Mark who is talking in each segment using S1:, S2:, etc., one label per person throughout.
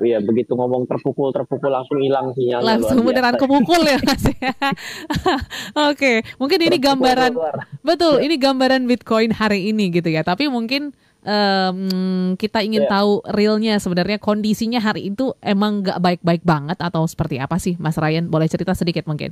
S1: iya begitu ngomong terpukul langsung hilang sinyalnya luar
S2: Langsung beneran
S1: biasa.
S2: kemukul ya Mas ya. Oke, mungkin ini
S1: Terpukul
S2: gambaran,
S1: keluar.
S2: betul,
S1: Ya,
S2: ini gambaran Bitcoin hari ini gitu ya. Tapi mungkin kita ingin
S1: ya.
S2: tahu realnya sebenarnya kondisinya hari itu emang nggak baik-baik banget atau seperti apa sih Mas Ryan? Boleh cerita sedikit mungkin?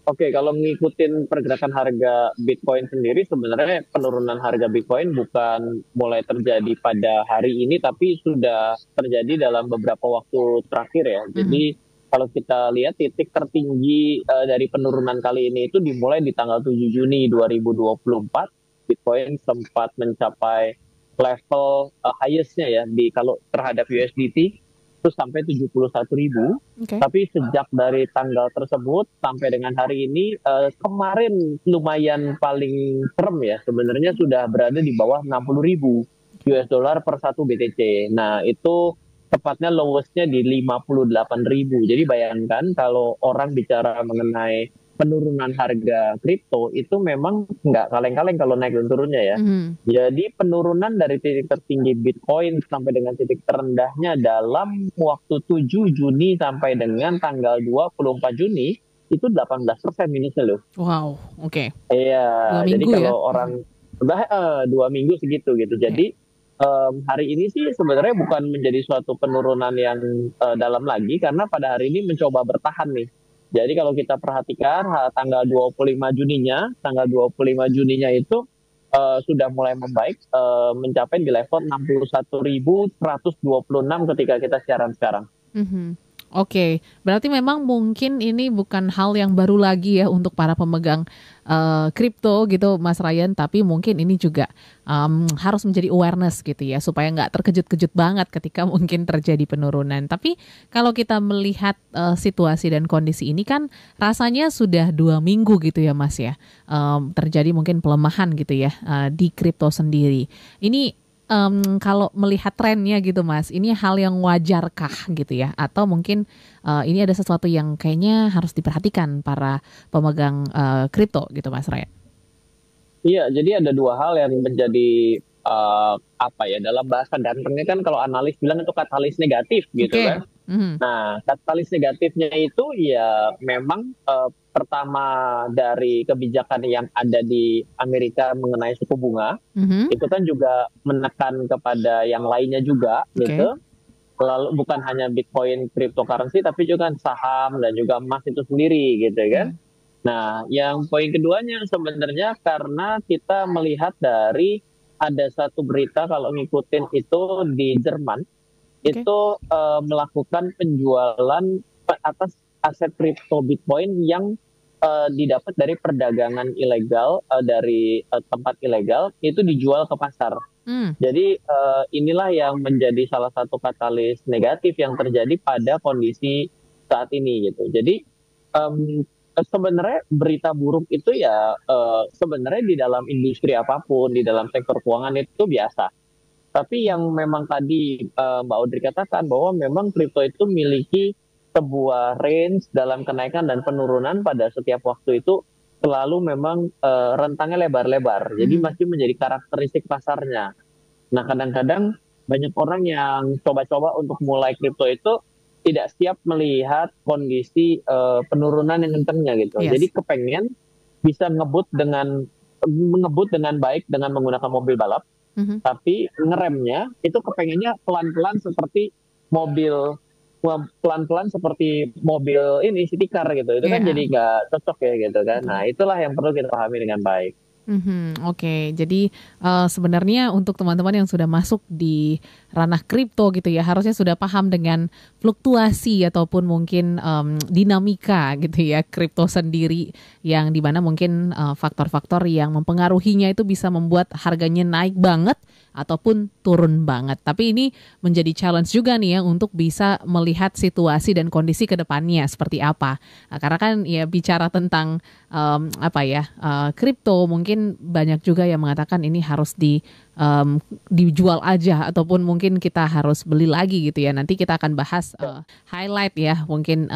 S1: Oke, kalau ngikutin pergerakan harga Bitcoin sendiri, sebenarnya penurunan harga Bitcoin bukan mulai terjadi pada hari ini, tapi sudah terjadi dalam beberapa waktu terakhir ya.
S2: Mhm.
S1: Jadi kalau kita lihat titik tertinggi dari penurunan kali ini itu dimulai di tanggal 7 Juni 2024, Bitcoin sempat mencapai level highest-nya ya di kalau terhadap USDT itu sampai 71.000.
S2: Oke.
S1: Tapi sejak dari tanggal tersebut sampai dengan hari ini, kemarin lumayan paling serem ya, sebenarnya sudah berada di bawah 60.000 US dollar per satu BTC. Nah, itu tepatnya lowest-nya di 58.000. Jadi bayangkan kalau orang bicara mengenai penurunan harga kripto itu memang nggak kaleng-kaleng kalau naik dan turunnya ya.
S2: Mhm.
S1: Jadi penurunan dari titik tertinggi Bitcoin sampai dengan titik terendahnya dalam waktu 7 Juni sampai dengan tanggal 24 Juni itu 18% minusnya loh.
S2: Wow, oke.
S1: Iya,
S2: Dua
S1: jadi
S2: minggu ya?
S1: kalau
S2: Mhm.
S1: orang udah 2 minggu segitu gitu.
S2: Oke.
S1: Jadi hari ini sih sebenarnya bukan menjadi suatu penurunan yang dalam lagi karena pada hari ini mencoba bertahan nih. Jadi kalau kita perhatikan tanggal 25 Juninya, tanggal 25 Juninya itu sudah mulai membaik mencapai di level 61.126 ketika kita siaran sekarang.
S2: Mhm. Oke, berarti memang mungkin ini bukan hal yang baru lagi ya untuk para pemegang kripto gitu, Mas Ryan. Tapi mungkin ini juga harus menjadi awareness gitu ya, supaya nggak terkejut-kejut banget ketika mungkin terjadi penurunan. Tapi kalau kita melihat situasi dan kondisi ini kan rasanya sudah 2 minggu gitu ya, Mas ya, terjadi mungkin pelemahan gitu ya di kripto sendiri. Ini kalau melihat trennya gitu Mas, ini hal yang wajarkah gitu ya? Atau mungkin ini ada sesuatu yang kayaknya harus diperhatikan para pemegang kripto gitu Mas Raya?
S1: Iya, jadi ada dua hal yang menjadi apa ya dalam bahasa gantengnya kan kalau analis bilang itu katalis negatif gitu
S2: Oke.
S1: kan.
S2: Mhm.
S1: Nah, katalis negatifnya itu ya memang pertama dari kebijakan yang ada di Amerika mengenai suku bunga,
S2: Mhm.
S1: itu kan juga menekan kepada yang lainnya juga
S2: Oke.
S1: gitu. Lalu bukan hanya Bitcoin cryptocurrency tapi juga saham dan juga emas itu sendiri gitu kan.
S2: Mhm.
S1: Nah, yang poin keduanya sebenarnya karena kita melihat dari ada satu berita kalau ngikutin itu di Jerman
S2: Oke.
S1: itu melakukan penjualan atas aset kripto Bitcoin yang didapat dari perdagangan ilegal dari tempat ilegal itu dijual ke pasar.
S2: Mmm.
S1: Jadi inilah yang menjadi salah satu katalis negatif yang terjadi pada kondisi saat ini gitu. Jadi em, sebenarnya berita buruk itu ya sebenarnya di dalam industri apapun, di dalam sektor keuangan itu biasa. Tapi yang memang tadi Mbak Audrey katakan bahwa memang kripto itu memiliki sebuah range dalam kenaikan dan penurunan pada setiap waktu itu selalu memang rentangnya lebar-lebar. Jadi
S2: Mhm.
S1: masih menjadi karakteristik pasarnya. Nah, kadang-kadang banyak orang yang coba-coba untuk mulai kripto itu tidak siap melihat kondisi penurunan yang kencangnya gitu. Jadi
S2: Yes.
S1: kepengen bisa ngebut dengan baik dengan menggunakan mobil balap,
S2: Mhm.
S1: tapi ngeremnya itu kepengennya pelan-pelan seperti mobil pelan-pelan seperti mobil ini city car gitu. Itu kan
S2: Iya,
S1: jadi nggak cocok ya gitu kan. Nah,
S2: betul.
S1: itulah yang perlu kita pahami dengan baik.
S2: Mhm, oke. Jadi, sebenarnya untuk teman-teman yang sudah masuk di ranah kripto gitu ya, harusnya sudah paham dengan fluktuasi ataupun mungkin, dinamika gitu ya, kripto sendiri yang di mana mungkin, faktor-faktor yang mempengaruhinya itu bisa membuat harganya naik banget ataupun turun banget. Tapi ini menjadi challenge juga nih ya untuk bisa melihat situasi dan kondisi ke depannya seperti apa. Karena kan ya bicara tentang, apa ya, kripto mungkin mungkin banyak juga yang mengatakan ini harus dijual aja ataupun mungkin kita harus beli lagi gitu ya. Nanti kita akan bahas highlight ya mungkin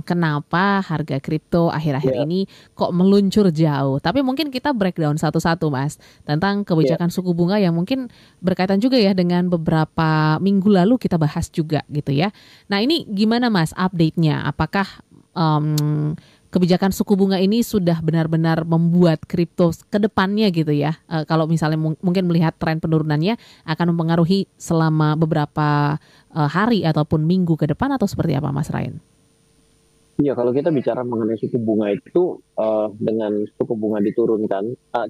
S2: kenapa harga kripto akhir-akhir
S1: Ya,
S2: ini kok meluncur jauh. Tapi mungkin kita breakdown satu-satu Mas tentang
S1: ya.
S2: kebijakan suku bunga yang mungkin berkaitan juga ya dengan beberapa minggu lalu kita bahas juga gitu ya. Nah ini gimana Mas update-nya? Apakah kebijakan suku bunga ini sudah benar-benar membuat kripto ke depannya gitu ya? Kalau misalnya mungkin melihat tren penurunannya akan mempengaruhi selama beberapa hari ataupun minggu ke depan atau seperti apa Mas Ryan?
S1: Iya, kalau kita bicara mengenai suku bunga itu, dengan suku bunga diturunkan,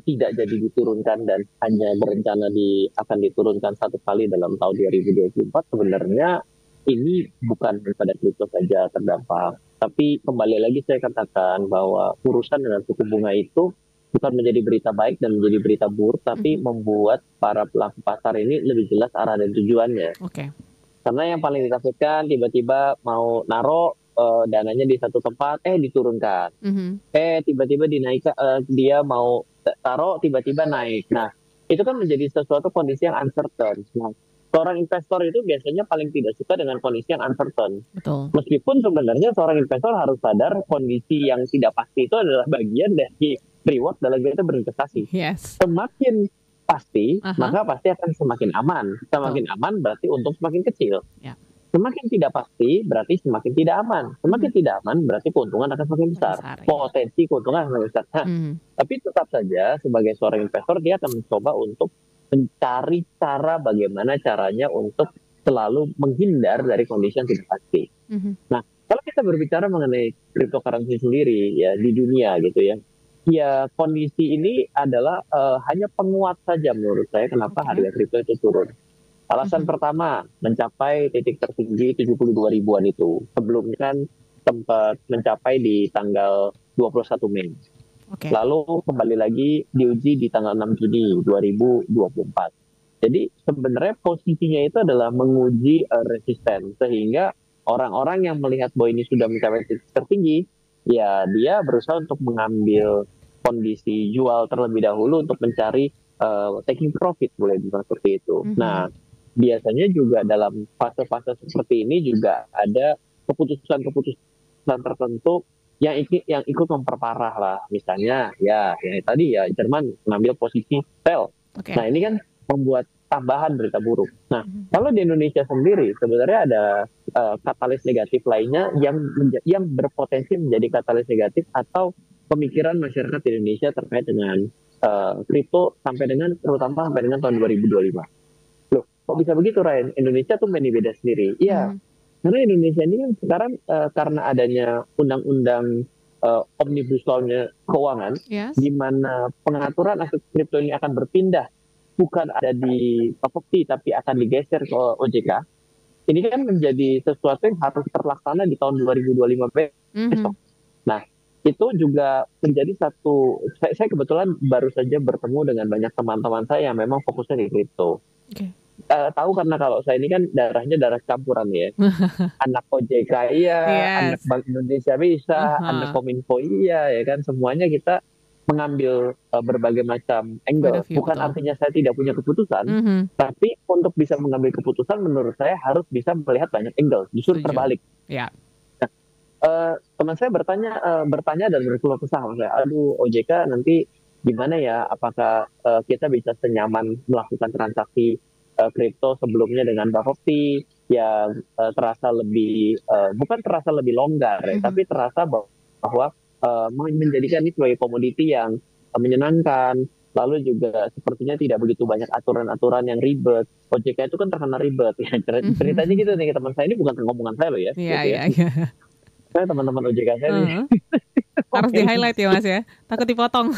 S1: tidak jadi diturunkan dan hanya berencana akan diturunkan satu kali dalam tahun 2024, sebenarnya ini bukan pada kripto saja terdampak. Tapi kembali lagi saya katakan bahwa urusan dengan suku bunga itu bukan menjadi berita baik dan menjadi berita buruk, tapi
S2: Mhm.
S1: membuat para pelaku pasar ini lebih jelas arah dan tujuannya.
S2: Oke.
S1: Karena yang paling ditakutkan tiba-tiba mau naro dananya di satu tempat, diturunkan.
S2: Mhm.
S1: Tiba-tiba dinaikkan, dia mau taruh tiba-tiba naik. Nah, itu kan menjadi sesuatu kondisi yang uncertain. Nah, seorang investor itu biasanya paling tidak suka dengan kondisi yang uncertain.
S2: Betul.
S1: Meskipun sebenarnya seorang investor harus sadar kondisi yang tidak pasti itu adalah bagian dari reward dalam kita berinvestasi.
S2: Yes.
S1: Semakin pasti,
S2: Aha.
S1: maka pasti akan semakin aman.
S2: Betul.
S1: Semakin aman berarti untung semakin kecil.
S2: Ya.
S1: Semakin tidak pasti berarti semakin tidak aman. Semakin
S2: Mhm.
S1: tidak aman berarti keuntungan akan semakin
S2: Semakin
S1: besar.
S2: besar ya.
S1: Potensi keuntungan akan semakin besar. Nah,
S2: Mhm.
S1: tapi tetap saja sebagai seorang investor dia akan mencoba untuk mencari cara bagaimana caranya untuk selalu menghindar dari kondisi yang tidak pasti.
S2: Mhm.
S1: Nah, kalau kita berbicara mengenai cryptocurrency sendiri ya di dunia gitu ya, ya kondisi ini adalah hanya penguat saja menurut saya kenapa
S2: Oke.
S1: harga kripto itu turun. Alasan
S2: Mhm.
S1: pertama, mencapai titik tertinggi 72 ribuan itu. Sebelumnya kan sempat mencapai di tanggal 21 Mei.
S2: Oke.
S1: Lalu kembali lagi diuji di tanggal 6 Juni 2024. Jadi sebenarnya posisinya itu adalah menguji resisten. Sehingga orang-orang yang melihat bahwa ini sudah mencapai titik tertinggi, ya dia berusaha untuk mengambil kondisi jual terlebih dahulu untuk mencari taking profit, boleh dibilang seperti itu.
S2: Mhm.
S1: Nah, biasanya juga dalam fase-fase seperti ini juga ada keputusan-keputusan tertentu yang ikut memperparah lah. Misalnya ya yang tadi ya Jerman mengambil posisi sell.
S2: Oke.
S1: Nah, ini kan membuat tambahan berita buruk. Nah,
S2: Mhm.
S1: kalau di Indonesia sendiri sebenarnya ada katalis negatif lainnya yang berpotensi menjadi katalis negatif atau pemikiran masyarakat di Indonesia terkait dengan kripto terutama sampai dengan tahun 2025. Loh, kok bisa begitu Ryan? Indonesia tuh main beda sendiri. Iya,
S2: Mhm.
S1: karena Indonesia ini kan sekarang karena adanya undang-undang omnibus law-nya keuangan,
S2: Yes.
S1: di mana pengaturan aset kripto ini akan berpindah bukan ada di Bapepti tapi akan digeser ke OJK. Ini kan menjadi sesuatu yang harus terlaksana di tahun 2025 besok.
S2: Mhm.
S1: Nah, itu juga menjadi saya kebetulan baru saja bertemu dengan banyak teman-teman saya yang memang fokusnya di kripto.
S2: Oke.
S1: Tahu karena kalau saya ini kan darahnya darah campuran ya. Anak OJK iya, anak
S2: Yes.
S1: Bank Indonesia bisa, anak
S2: Aha.
S1: Kominfo iya, ya kan semuanya kita mengambil berbagai macam
S2: Point
S1: angle.
S2: of view,
S1: Bukan
S2: betul.
S1: artinya saya tidak punya keputusan,
S2: Mhm.
S1: tapi untuk bisa mengambil keputusan menurut saya harus bisa melihat banyak angle, justru
S2: Setuju.
S1: terbalik.
S2: Ya.
S1: Teman saya bertanya dan berkeluh kesah sama saya, "Aduh OJK nanti gimana ya? Apakah kita bisa senyaman melakukan transaksi kripto sebelumnya dengan Bapepti yang bukan terasa lebih longgar ya,
S2: Mhm.
S1: tapi terasa bahwa menjadikan ini sebagai komoditi yang menyenangkan, lalu juga sepertinya tidak begitu banyak aturan-aturan yang ribet. OJK itu kan terkenal ribet ya, ceritanya gitu nih teman saya, ini bukan ngomongan saya loh ya,
S2: Iya,
S1: gitu ya.
S2: iya, iya.
S1: Saya teman-teman OJK saya nih
S2: Heeh. Harus
S1: komen
S2: di-highlight ya, Mas, ya? Takut dipotong.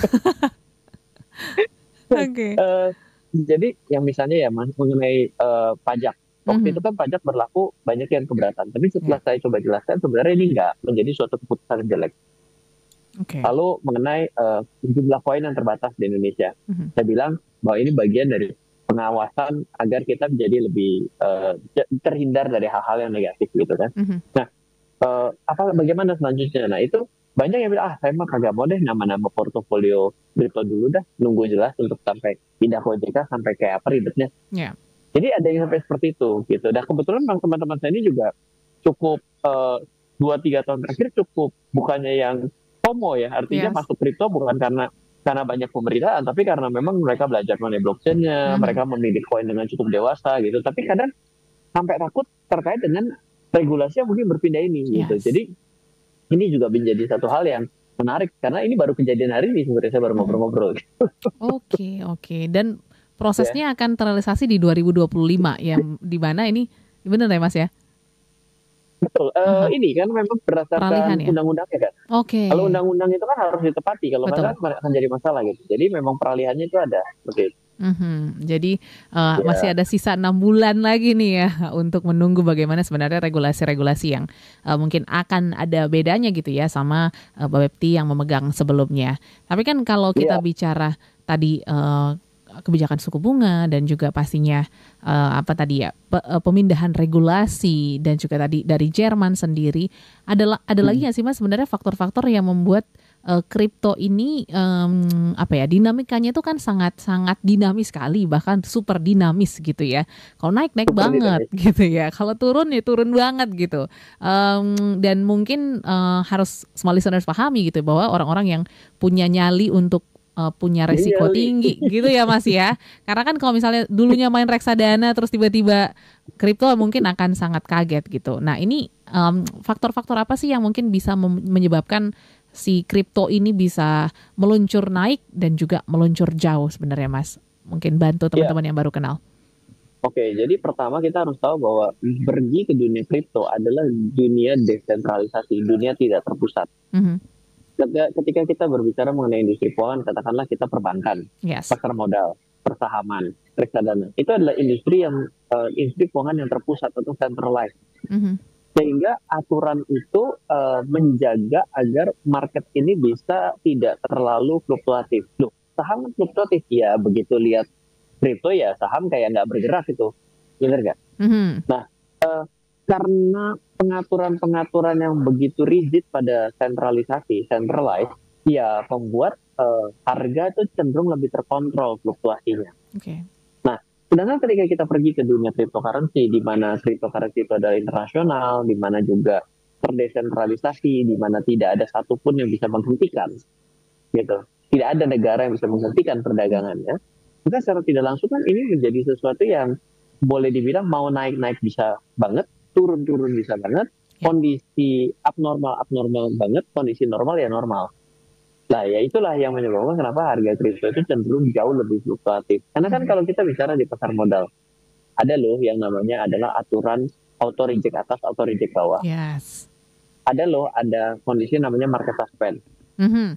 S2: Oke.
S1: eh, jadi yang misalnya ya Mas mengenai pajak. Waktu itu
S2: Mhm.
S1: kan pajak berlaku banyak yang keberatan. Tapi
S2: Ya.
S1: setelah saya coba jelaskan sebenarnya ini enggak menjadi suatu keputusan yang jelek.
S2: Oke.
S1: Lalu mengenai jumlah koin yang terbatas di Indonesia.
S2: Mhm.
S1: Saya bilang bahwa ini bagian dari pengawasan agar kita menjadi lebih terhindar dari hal-hal yang negatif gitu kan.
S2: Mhm.
S1: Nah, bagaimana selanjutnya? Nah, itu banyak yang bilang, saya mah kagak mau deh nama-nama portofolio kripto dulu dah, nunggu jelas untuk sampai pindah ke OJK sampai kayak apa ribetnya.
S2: Ya.
S1: Jadi ada yang sampai seperti itu gitu. Dan kebetulan memang teman-teman saya ini juga cukup 2-3 tahun terakhir cukup bukannya yang FOMO ya, artinya
S2: Yes.
S1: masuk kripto bukan karena banyak pemberitaan, tapi karena memang mereka belajar mengenai blockchain-nya,
S2: Mhm.
S1: mereka memilih koin dengan cukup dewasa gitu. Tapi kadang sampai takut terkait dengan regulasi yang mungkin berpindah ini gitu.
S2: Yes.
S1: Jadi ini juga menjadi satu hal yang menarik karena ini baru kejadian hari ini sebenarnya saya baru
S2: Mhm.
S1: ngobrol-ngobrol.
S2: Oke. Dan
S1: Ya,
S2: prosesnya akan terrealisasi di 2025 yang di mana ini benar ya Mas ya?
S1: betul.
S2: Aha.
S1: Ini kan memang
S2: Peralihan
S1: berdasarkan
S2: ya?
S1: undang-undangnya kan.
S2: Oke.
S1: Kalau undang-undang itu kan harus ditepati, kalau nggak
S2: Betul.
S1: salah akan jadi masalah gitu. Jadi memang peralihannya itu ada. Oke.
S2: Jadi masih
S1: Ya,
S2: ada sisa 6 bulan lagi nih ya untuk menunggu bagaimana sebenarnya regulasi-regulasi yang mungkin akan ada bedanya gitu ya sama Bapepti yang memegang sebelumnya. Tapi kan kalau kita
S1: iya,
S2: bicara tadi kebijakan suku bunga dan juga pastinya apa tadi ya pemindahan regulasi dan juga tadi dari Jerman sendiri ada lagi nggak sih Mas sebenarnya faktor-faktor yang membuat kripto ini apa ya dinamikanya itu kan sangat-sangat dinamis sekali bahkan super dinamis gitu ya. Kalau naik naik
S1: super
S2: banget
S1: dinamis.
S2: gitu ya. Kalau turun ya turun banget gitu. Dan mungkin harus semua listeners pahami gitu bahwa orang-orang yang punya nyali untuk punya resiko
S1: Iya,
S2: tinggi gitu ya Mas ya. Karena kan kalau misalnya dulunya main reksadana terus tiba-tiba kripto mungkin akan sangat kaget gitu. Nah ini faktor-faktor apa sih yang mungkin bisa menyebabkan si kripto ini bisa meluncur naik dan juga meluncur jauh sebenarnya Mas? Mungkin bantu
S1: iya.
S2: teman-teman yang baru kenal.
S1: Oke, jadi pertama kita harus tahu bahwa pergi ke dunia kripto adalah dunia desentralisasi, dunia tidak terpusat.
S2: Mhm.
S1: Ketika kita berbicara mengenai industri keuangan, katakanlah kita perbankan,
S2: Yes.
S1: pasar modal, persahaman, reksadana. Itu adalah industri keuangan yang terpusat atau centralized.
S2: Mhm.
S1: Sehingga aturan itu menjaga agar market ini bisa tidak terlalu fluktuatif. Loh, saham kan fluktuatif ya, begitu lihat kripto ya saham kayak nggak bergerak itu, benar nggak?
S2: Mhm.
S1: Nah, karena pengaturan-pengaturan yang begitu rigid pada centralized, ya membuat harga itu cenderung lebih terkontrol fluktuasinya.
S2: Oke.
S1: Nah, sedangkan ketika kita pergi ke dunia cryptocurrency, di mana cryptocurrency itu adalah internasional, di mana juga terdesentralisasi, di mana tidak ada satupun yang bisa menghentikan, gitu. Tidak ada negara yang bisa menghentikan perdagangannya. Maka secara tidak langsung kan ini menjadi sesuatu yang boleh dibilang mau naik-naik bisa banget, turun-turun bisa banget,
S2: Ya.
S1: kondisi abnormal banget, kondisi normal ya normal. Nah, ya itulah yang menyebabkan kenapa harga kripto itu cenderung jauh lebih fluktuatif. Karena kan
S2: Mhm.
S1: kalau kita bicara di pasar modal, ada loh yang namanya adalah aturan auto reject atas, auto reject bawah.
S2: Yes.
S1: Ada loh, ada kondisi namanya market suspend.
S2: Mhm.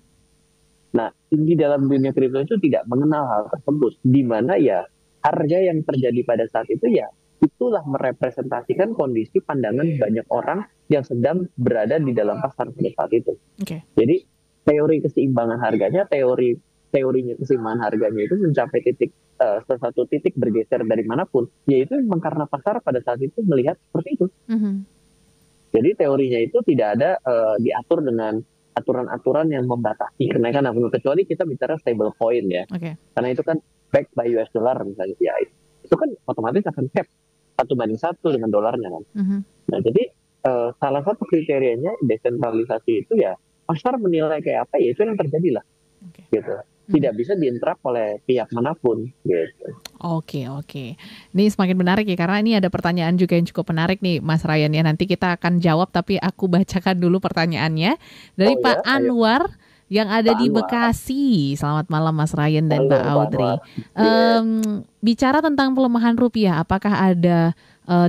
S1: Nah, di dalam dunia kripto itu tidak mengenal hal tersebut, di mana ya harga yang terjadi pada saat itu ya itulah merepresentasikan kondisi pandangan banyak orang yang sedang berada di dalam pasar pada saat itu.
S2: Oke.
S1: Jadi teori keseimbangan harganya, teorinya keseimbangan harganya itu mencapai sesuatu titik bergeser dari manapun, yaitu memang karena pasar pada saat itu melihat seperti itu.
S2: Mhm.
S1: Jadi teorinya itu tidak ada diatur dengan aturan-aturan yang membatasi kenaikan harga, kecuali kita bicara stable coin ya,
S2: Oke.
S1: karena itu kan backed by US dollar misalnya, ya itu kan otomatis akan cap 1:1 dengan dolarnya kan.
S2: Mhm.
S1: Nah jadi salah satu kriterianya desentralisasi itu ya pasar menilai kayak apa ya itu yang terjadi lah
S2: Oke.
S1: gitu.
S2: Mhm.
S1: Tidak bisa diinterap oleh pihak manapun gitu.
S2: Oke. Ini semakin menarik ya karena ini ada pertanyaan juga yang cukup menarik nih Mas Ryan ya. Nanti kita akan jawab tapi aku bacakan dulu pertanyaannya dari
S1: Oh ya,
S2: Pak
S1: ayo
S2: Anwar yang ada
S1: Pak
S2: di
S1: Anwar.
S2: Bekasi. Selamat malam Mas Ryan dan
S1: Halo
S2: Mbak
S1: Pak Anwar.
S2: Audrey.
S1: Yes.
S2: Bicara tentang pelemahan rupiah, apakah ada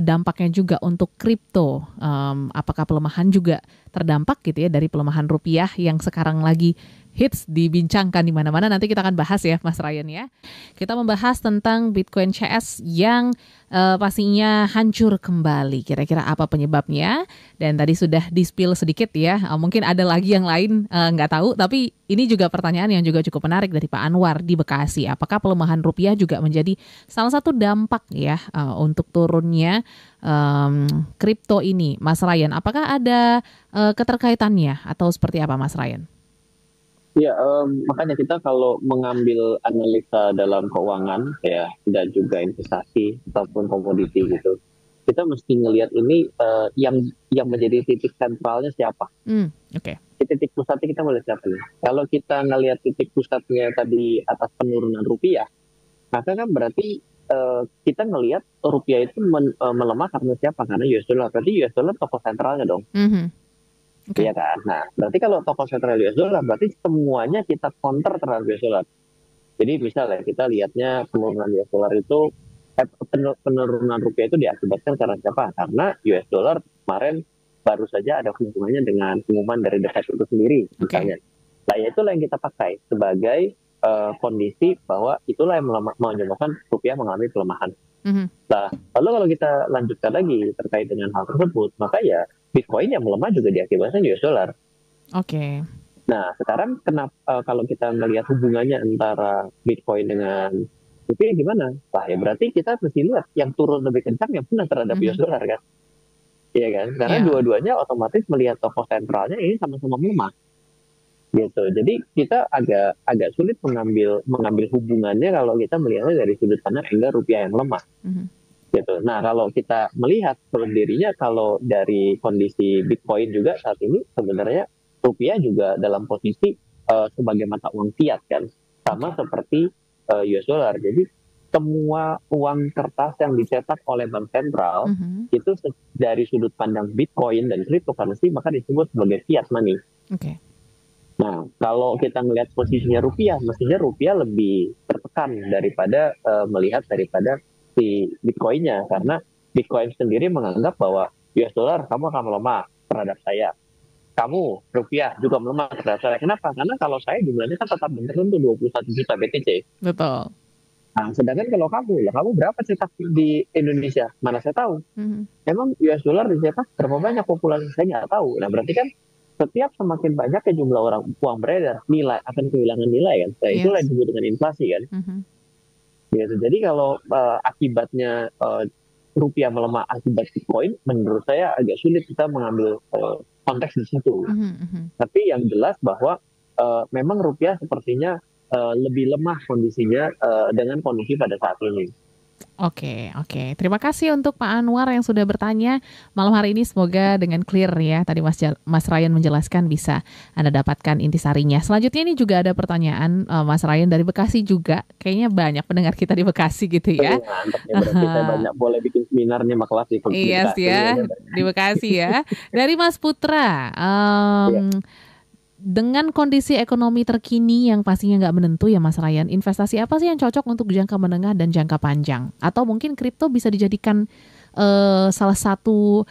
S2: dampaknya juga untuk kripto? Apakah pelemahan juga terdampak gitu ya dari pelemahan rupiah yang sekarang lagi hits dibincangkan di mana-mana. Nanti kita akan bahas ya Mas Ryan ya. Kita membahas tentang Bitcoin CS yang pastinya hancur kembali. Kira-kira apa penyebabnya? Dan tadi sudah di-spill sedikit ya. Mungkin ada lagi yang lain nggak tahu. Tapi ini juga pertanyaan yang juga cukup menarik dari Pak Anwar di Bekasi. Apakah pelemahan rupiah juga menjadi salah satu dampak ya untuk turunnya kripto ini, Mas Ryan? Apakah ada keterkaitannya atau seperti apa, Mas Ryan?
S1: Ya, makanya kita kalau mengambil analisa dalam keuangan ya dan juga investasi ataupun komoditi gitu, kita mesti ngelihat ini yang menjadi titik sentralnya siapa.
S2: Oke.
S1: Titik pusatnya kita melihat siapa nih. Kalau kita ngelihat titik pusatnya tadi atas penurunan rupiah, maka kan berarti kita ngelihat rupiah itu melemah karena siapa? Karena US dollar. Berarti US dollar tokoh sentralnya dong.
S2: Okay.
S1: Iya kan? Nah, berarti kalau tokoh sentral US dollar, berarti semuanya kita counter terhadap US dollar. Jadi misalnya kita lihatnya penurunan US dollar itu, penurunan rupiah itu diakibatkan karena siapa? Karena US dollar kemarin baru saja ada hubungannya dengan pengumuman dari The Fed itu sendiri, misalnya. Nah, itulah yang kita pakai sebagai kondisi bahwa itulah yang menyebabkan rupiah mengalami pelemahan. Nah, lalu kalau kita lanjutkan lagi terkait dengan hal tersebut, maka ya Bitcoin yang melemah juga diakibatkan US dollar.
S2: Oke.
S1: Nah, sekarang kenapa kalau kita melihat hubungannya antara Bitcoin dengan rupiah gimana? Wah, ya berarti kita mesti lihat yang turun lebih kencang yang benar terhadap US dollar kan? Iya kan? Karena dua-duanya otomatis melihat tokoh sentralnya ini sama-sama melemah. Gitu. Jadi kita agak sulit mengambil hubungannya kalau kita melihatnya dari sudut pandang angle rupiah yang lemah. Gitu. Nah, kalau kita melihat sendirinya kalau dari kondisi Bitcoin juga saat ini sebenarnya rupiah juga dalam posisi sebagai mata uang fiat kan, sama seperti US dollar. Jadi semua uang kertas yang dicetak oleh bank sentral itu dari sudut pandang Bitcoin dan cryptocurrency maka disebut sebagai fiat money. Nah, kalau kita melihat posisinya rupiah, mestinya rupiah lebih tertekan daripada melihat daripada si Bitcoin-nya, karena Bitcoin sendiri menganggap bahwa US dollar kamu akan melemah terhadap saya, kamu rupiah juga melemah terhadap saya. Kenapa? Karena kalau saya jumlahnya kan tetap benar tuh 21 juta BTC.
S2: Betul.
S1: Nah, sedangkan kalau kamu berapa cetak di Indonesia? Mana saya tahu. Emang US dollar dicetak berapa banyak populasi saya nggak tahu. Nah, berarti kan setiap semakin banyak jumlah orang uang beredar, nilai akan kehilangan nilai kan. Nah, itulah yang disebut dengan inflasi kan. Gitu. Jadi kalau akibatnya rupiah melemah akibat Bitcoin, menurut saya agak sulit kita mengambil konteks di situ. Tapi yang jelas bahwa memang rupiah sepertinya lebih lemah kondisinya dengan kondisi pada saat ini.
S2: Oke. Terima kasih untuk Pak Anwar yang sudah bertanya malam hari ini. Semoga dengan clear ya. Tadi Mas Ryan menjelaskan bisa Anda dapatkan intisarinya. Selanjutnya ini juga ada pertanyaan Mas Ryan dari Bekasi juga. Kayaknya banyak pendengar kita di Bekasi gitu ya.
S1: Berarti saya banyak boleh bikin seminarnya kelas di Bekasi.
S2: Iya sih ya, di Bekasi ya. Dari Mas Putra. Dengan kondisi ekonomi terkini yang pastinya nggak menentu ya Mas Ryan, investasi apa sih yang cocok untuk jangka menengah dan jangka panjang? Atau mungkin kripto bisa dijadikan salah satu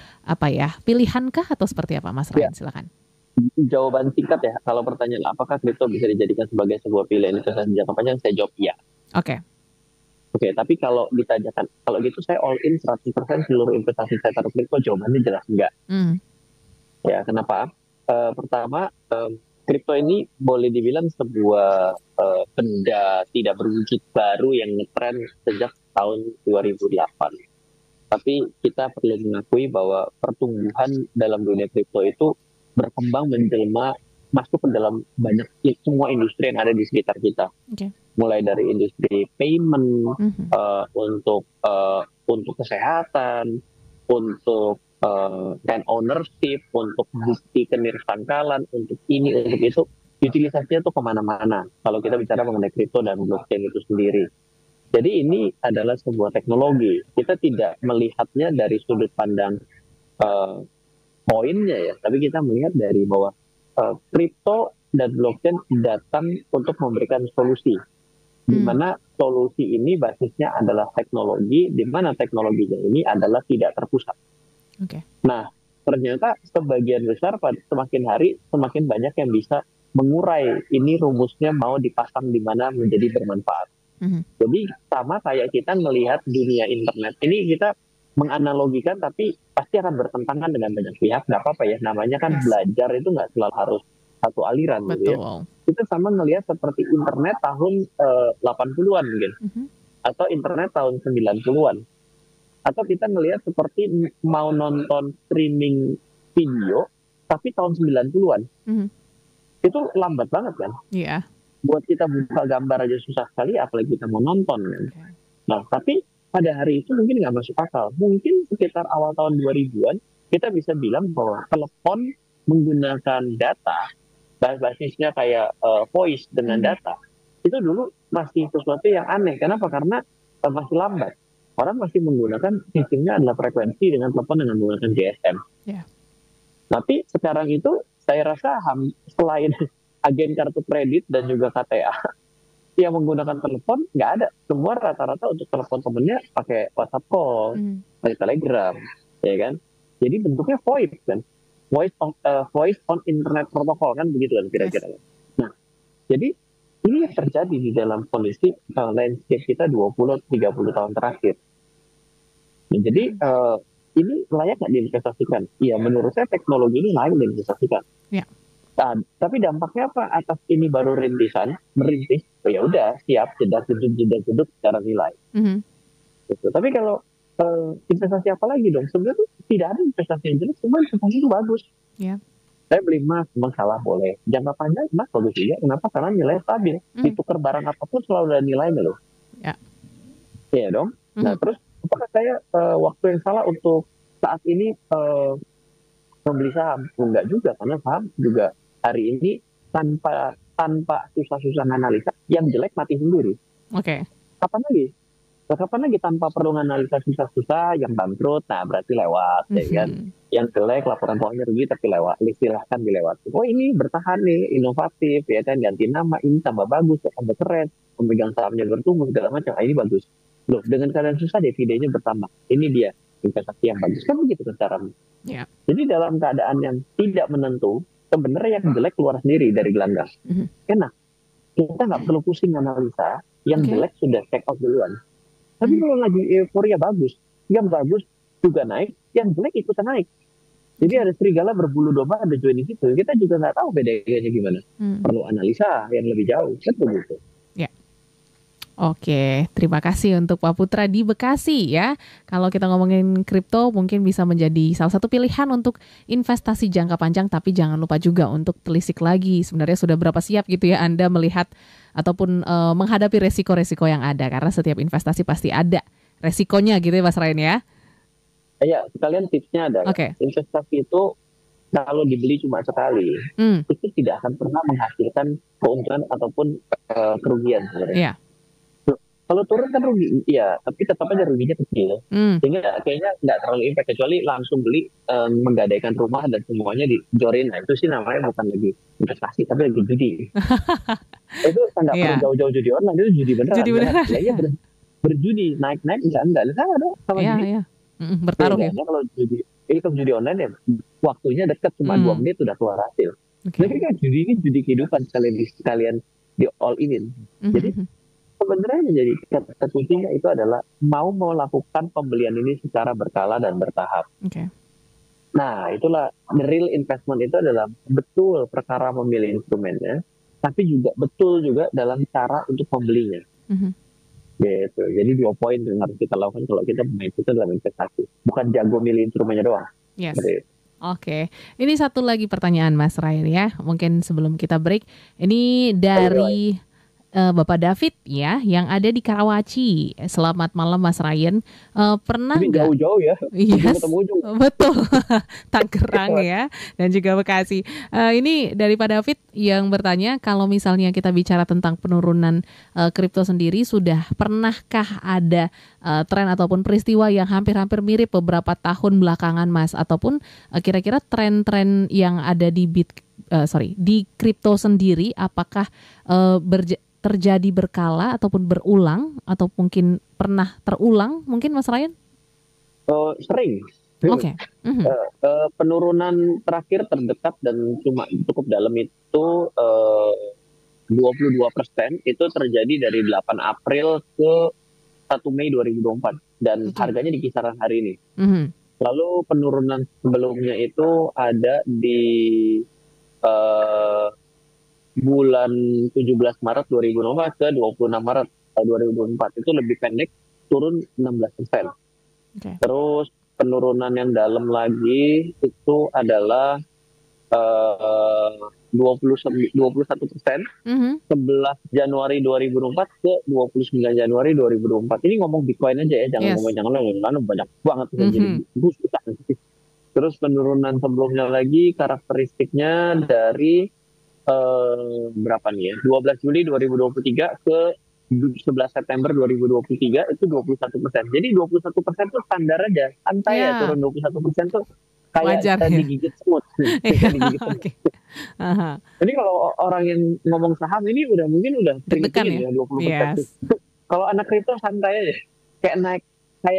S2: pilihankah atau seperti apa Mas Ryan? Silakan.
S1: Jawaban singkat ya, kalau pertanyaan apakah kripto bisa dijadikan sebagai sebuah pilihan investasi jangka panjang, saya jawab iya. Oke, tapi kalau ditanyakan, kalau gitu saya all in 100% seluruh investasi saya taruh kripto, jawabannya jelas enggak. Ya, kenapa? Pertama, kripto ini boleh dibilang sebuah benda tidak berwujud baru yang ngetren sejak tahun 2008. Tapi kita perlu mengakui bahwa pertumbuhan dalam dunia kripto itu berkembang menjelma masuk ke dalam banyak semua industri yang ada di sekitar kita. Mulai dari industri payment, untuk kesehatan, untuk dan ownership, untuk bukti keniscayaan, untuk ini, untuk itu, utilisasinya tuh kemana-mana. Kalau kita bicara mengenai kripto dan blockchain itu sendiri. Jadi ini adalah sebuah teknologi. Kita tidak melihatnya dari sudut pandang poinnya ya, tapi kita melihat dari bahwa kripto dan blockchain datang untuk memberikan solusi. Di mana solusi ini basisnya adalah teknologi, di mana teknologinya ini adalah tidak terpusat. Nah, ternyata sebagian besar semakin hari semakin banyak yang bisa mengurai ini rumusnya mau dipasang di mana menjadi bermanfaat.
S2: Mhm.
S1: Jadi sama kayak kita melihat dunia internet ini, kita menganalogikan tapi pasti akan bertentangan dengan banyak pihak. Nggak apa-apa ya, namanya kan
S2: Yes,
S1: belajar itu nggak selalu harus satu aliran gitu ya.
S2: betul.
S1: Kita sama ngelihat seperti internet tahun 80-an mungkin,
S2: Mhm.
S1: atau internet tahun 90-an. Atau kita ngelihat seperti mau nonton streaming video tapi tahun 90-an.
S2: Mhm.
S1: Itu lambat banget kan.
S2: Iya.
S1: Buat kita buka gambar aja susah sekali, apalagi kita mau nonton kan.
S2: Oke.
S1: Nah, tapi pada hari itu mungkin nggak masuk akal. Mungkin sekitar awal tahun 2000-an, kita bisa bilang bahwa telepon menggunakan data, basisnya kayak voice dengan
S2: Mhm.
S1: data, itu dulu masih sesuatu yang aneh. Kenapa? Karena masih lambat. Orang masih menggunakan sistemnya adalah frekuensi dengan telepon dengan menggunakan GSM.
S2: Ya.
S1: Tapi sekarang itu saya rasa selain agen kartu kredit dan juga KTA yang menggunakan telepon nggak ada. Semua rata-rata untuk telepon temennya pakai WhatsApp call,
S2: Mhm.
S1: pakai Telegram, ya kan? Jadi bentuknya voice kan, voice on internet protocol kan, begitu kan
S2: Yes.
S1: kira-kira. Nah, jadi ini yang terjadi di dalam kondisi landscape kita 20-30 tahun terakhir. Nah, jadi ini layak nggak diinvestasikan? Iya, menurut saya teknologi ini layak diinvestasikan.
S2: Ya.
S1: Nah, tapi dampaknya apa? Atas ini baru merintis, oh ya udah siap jeda jeduk secara nilai.
S2: Mhm.
S1: Gitu. Tapi kalau investasi apa lagi dong? Sebenarnya tuh tidak ada investasi yang jelek, semua investasi itu bagus.
S2: Ya.
S1: Saya beli emas, memang salah boleh. Jangka panjang emas bagus juga. Kenapa? Karena nilai stabil. Ditukar barang apapun selalu ada nilainya loh.
S2: Ya.
S1: Iya dong. Nah,
S2: Mhm.
S1: terus apakah saya waktu yang salah untuk saat ini membeli saham? Enggak juga, karena saham juga hari ini tanpa susah-susah analisa, yang jelek mati sendiri.
S2: Oke.
S1: Kapan lagi? Kapan lagi tanpa perlu analisa susah-susah, yang bangkrut, nah berarti lewat, ya kan?
S2: Mhm.
S1: Yang jelek, laporan keuangannya rugi tapi lewat, silahkan dilewati. Oh ini bertahan nih, inovatif, ya kan? Ganti nama, ini tambah bagus, tambah keren, pemegang sahamnya bertumbuh segala macam, ini bagus. Loh, dengan keadaan susah dividennya bertambah. Ini dia investasi yang bagus, kan begitu kan caranya.
S2: Ya.
S1: Jadi dalam keadaan yang tidak menentu, sebenarnya yang jelek keluar sendiri dari gelanggang.
S2: Mhm.
S1: Enak. Kita nggak perlu pusing analisa, yang
S2: Oke.
S1: jelek sudah check out duluan. Tapi kalau lagi euforia bagus, yang bagus juga naik, yang jelek ikutan naik. Jadi ada serigala berbulu domba, ada join di situ. Kita juga nggak tahu bedanya gimana. Perlu analisa yang lebih jauh, kan begitu.
S2: Ya. Oke, terima kasih untuk Pak Putra di Bekasi ya. Kalau kita ngomongin kripto mungkin bisa menjadi salah satu pilihan untuk investasi jangka panjang, tapi jangan lupa juga untuk telisik lagi sebenarnya sudah berapa siap gitu ya Anda melihat ataupun menghadapi resiko-resiko yang ada, karena setiap investasi pasti ada resikonya gitu ya Mas Ryan ya.
S1: Ya, sekalian tipsnya ada.
S2: Oke.
S1: Investasi itu kalau dibeli cuma sekali, itu tidak akan pernah menghasilkan keuntungan ataupun kerugian sebenarnya.
S2: Iya.
S1: Kalau turun kan rugi, iya, tapi tetap aja ruginya kecil. Sehingga kayaknya nggak terlalu impact, kecuali langsung beli, menggadaikan rumah dan semuanya dijorin. Nah, itu sih namanya bukan lagi investasi, tapi lagi judi. Itu nggak perlu jauh-jauh judi online, itu judi beneran.
S2: Judi beneran.
S1: Ya, berjudi, naik-naik enggak. Sama dong, sama judi.
S2: Iya. Bertaruh ya.
S1: Kalau judi online ya, waktunya dekat, cuma 2 menit udah keluar hasil. Tapi kan judi ini judi kehidupan, sekalian di all in. Jadi sebenarnya menjadi kata kuncinya itu adalah mau melakukan pembelian ini secara berkala dan bertahap. Nah, itulah the real investment, itu adalah betul perkara memilih instrumennya, tapi juga betul juga dalam cara untuk membelinya. Gitu. Jadi 2 poin yang harus kita lakukan kalau kita mengikuti dalam investasi. Bukan jago milih instrumennya doang.
S2: Yes. Oke, ini satu lagi pertanyaan Mas Ryan ya. Mungkin sebelum kita break, ini dari Bapak David ya, yang ada di Karawaci. Selamat malam Mas Ryan. Pernah nggak?
S1: Jauh-jauh ya.
S2: Yes, betul. Tangerang ya, dan juga Bekasi. Ini dari Pak David yang bertanya, kalau misalnya kita bicara tentang penurunan kripto sendiri, sudah pernahkah ada tren ataupun peristiwa yang hampir-hampir mirip beberapa tahun belakangan Mas? Ataupun kira-kira tren-tren yang ada di di kripto sendiri, apakah terjadi berkala ataupun berulang, atau mungkin pernah terulang mungkin Mas Ryan?
S1: Sering
S2: Oke. Mhm.
S1: Penurunan terakhir terdekat dan cuma cukup dalam itu 22% itu terjadi dari 8 April ke 1 Mei 2024 dan
S2: Oke.
S1: harganya di kisaran hari ini.
S2: Mhm.
S1: Lalu penurunan sebelumnya itu ada di eh, bulan 17 Maret 2024 ke 26 Maret 2024 itu lebih pendek, turun 16%.
S2: Oke.
S1: Terus penurunan yang dalam lagi itu adalah eh, 21%,
S2: Mhm.
S1: 11 Januari 2024 ke 29 Januari 2024. Ini ngomong Bitcoin aja ya, jangan ngomong
S2: Yes.
S1: jangan ngomong karena banyak banget yang jadi
S2: Mhm.
S1: busuk. Terus penurunan sebelumnya lagi karakteristiknya dari berapa nih ya? 12 Juli 2023 ke 11 September 2023 itu 21%. Jadi 21% tuh standar aja, santai ya
S2: Ya,
S1: turun 21% tuh kayak
S2: wajar ya.
S1: digigit semut,
S2: Iya,
S1: kayak digigit semut.
S2: oke. Aha.
S1: Jadi kalau orang yang ngomong saham ini udah
S2: Deg-degan
S1: keringet-dingin
S2: ya?
S1: ya 20%.
S2: Yes.
S1: Kalau anak kripto santai aja, kayak